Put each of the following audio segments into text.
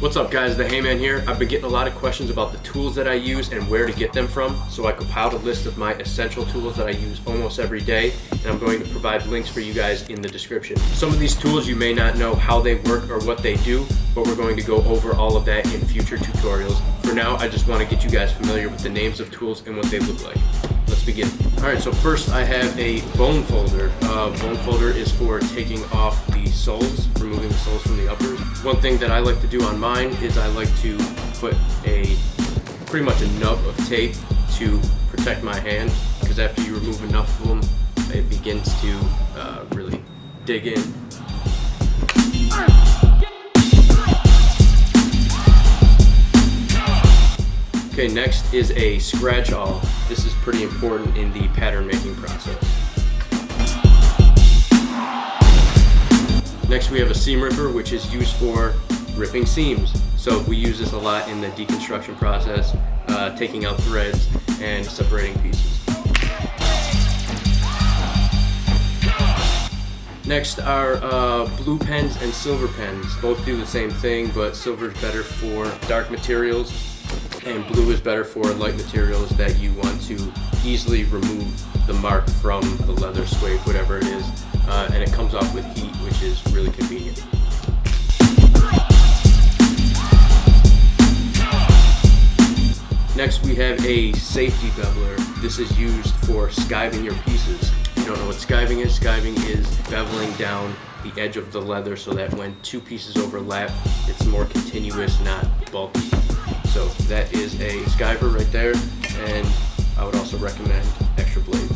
What's up guys, the Heyman here. I've been getting a lot of questions about the tools that I use and where to get them from, so I compiled a list of my essential tools that I use almost every day, and I'm going to provide links for you guys in the description. Some of these tools you may not know how they work or what they do, but we're going to go over all of that in future tutorials. For now, I just want to get you guys familiar with the names of tools and what they look like. Let's begin. Alright, so first I have a bone folder. Bone folder is for taking off the soles, removing the soles from the uppers. One thing that I like to do on mine is I like to put pretty much a nub of tape to protect my hand, because after you remove enough of them, it begins to really dig in. Okay, next is a scratch awl. This is pretty important in the pattern making process. Next we have a seam ripper, which is used for ripping seams. So we use this a lot in the deconstruction process, taking out threads and separating pieces. Next are blue pens and silver pens. Both do the same thing, but silver is better for dark materials and blue is better for light materials that you want to easily remove the mark from the leather, suede, whatever it is, and it comes off with heat, which is really convenient. Next we have a safety beveler. This is used for skiving your pieces. If you don't know what skiving is beveling down the edge of the leather so that when two pieces overlap, it's more continuous, not bulky. So that is a skiver right there, and I would also recommend extra blades.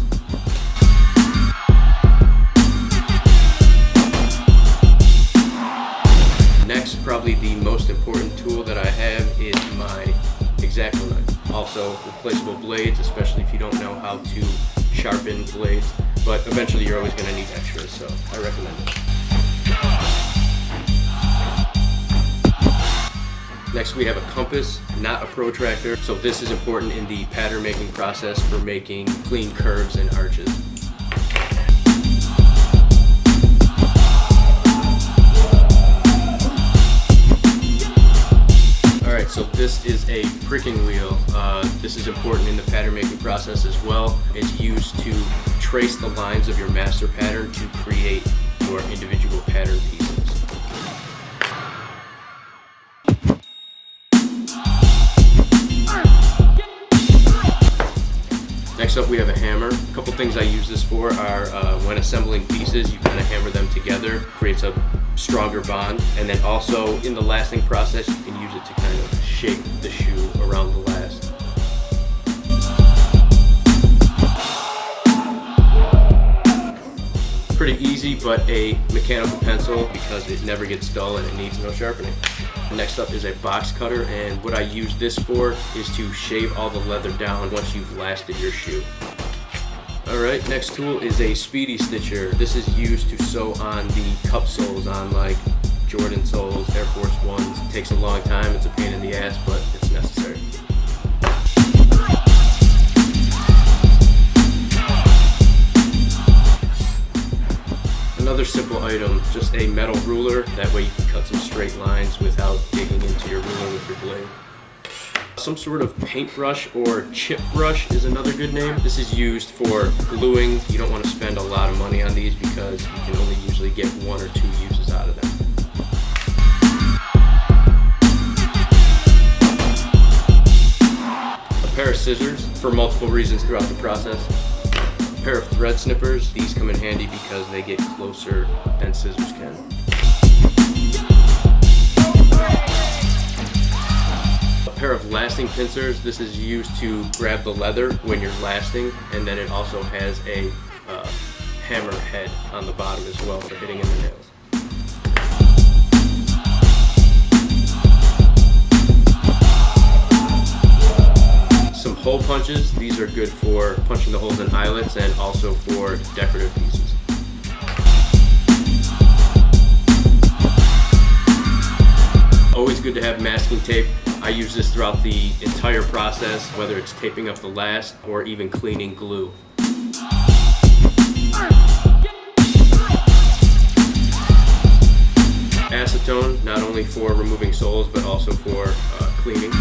Next, probably the most important tool that I have is my X-Acto knife. Also replaceable blades, especially if you don't know how to sharpen blades, but eventually you're always going to need extras, so I recommend it. Next we have a compass, not a protractor. So this is important in the pattern making process for making clean curves and arches. Alright, so this is a pricking wheel. This is important in the pattern making process as well. It's used to trace the lines of your master pattern to create your individual pattern pieces. Next up we have a hammer. A couple things I use this for are when assembling pieces, you kind of hammer them together, creates a stronger bond, and then also in the lasting process you can use it to kind of shape the shoe around the last. Pretty easy, but a mechanical pencil because it never gets dull and it needs no sharpening. Next up is a box cutter, and what I use this for is to shave all the leather down once you've lasted your shoe. Alright, next tool is a speedy stitcher. This is used to sew on the cup soles on like Jordan soles, Air Force Ones. It takes a long time, it's a pain in the ass, but it's necessary. Another simple item, just a metal ruler. That way you can cut some straight lines without digging into your ruler with your blade. Some sort of paintbrush or chip brush is another good name. This is used for gluing. You don't want to spend a lot of money on these because you can only usually get 1 or 2 uses out of them. A pair of scissors for multiple reasons throughout the process. A pair of thread snippers. These come in handy because they get closer than scissors can. A pair of lasting pincers. This is used to grab the leather when you're lasting, and then it also has a hammer head on the bottom as well for hitting in the nails. Some hole punches. These are good for punching the holes in eyelets and also for decorative pieces. Always good to have masking tape. I use this throughout the entire process, whether it's taping up the last or even cleaning glue. acetone, not only for removing soles, but also for cleaning.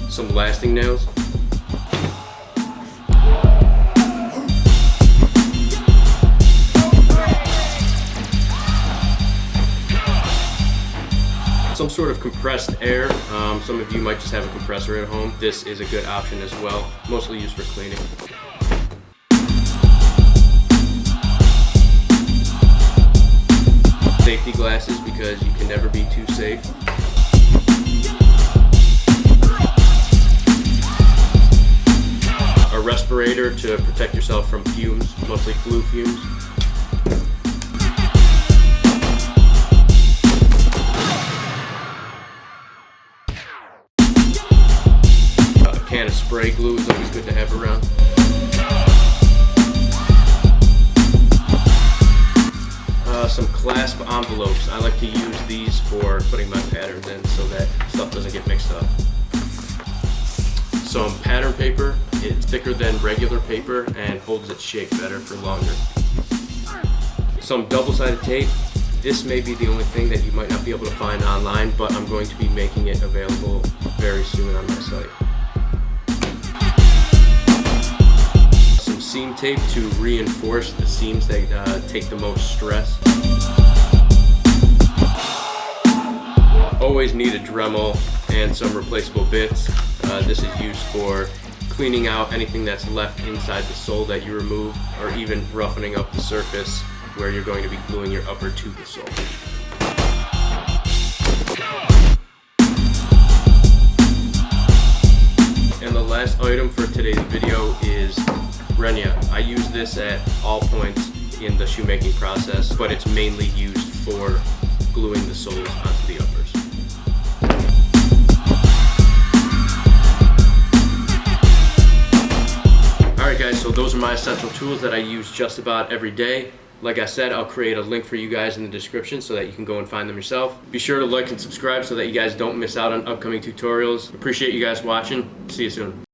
Some lasting nails. Some sort of compressed air. Some of you might just have a compressor at home. This is a good option as well, mostly used for cleaning. Safety glasses, because you can never be too safe. A respirator to protect yourself from fumes, mostly flue fumes. Can of spray glue is always good to have around. Some clasp envelopes. I like to use these for putting my patterns in so that stuff doesn't get mixed up. Some pattern paper. It's thicker than regular paper and holds its shape better for longer. Some double-sided tape. This may be the only thing that you might not be able to find online, but I'm going to be making it available very soon on my site. Seam tape to reinforce the seams that take the most stress. Always need a Dremel and some replaceable bits. This is used for cleaning out anything that's left inside the sole that you remove, or even roughening up the surface where you're going to be gluing your upper to the sole. And the last item for today's video is Renya. I use this at all points in the shoemaking process, but it's mainly used for gluing the soles onto the uppers. Alright guys, so those are my essential tools that I use just about every day. Like I said, I'll create a link for you guys in the description so that you can go and find them yourself. Be sure to like and subscribe so that you guys don't miss out on upcoming tutorials. Appreciate you guys watching. See you soon.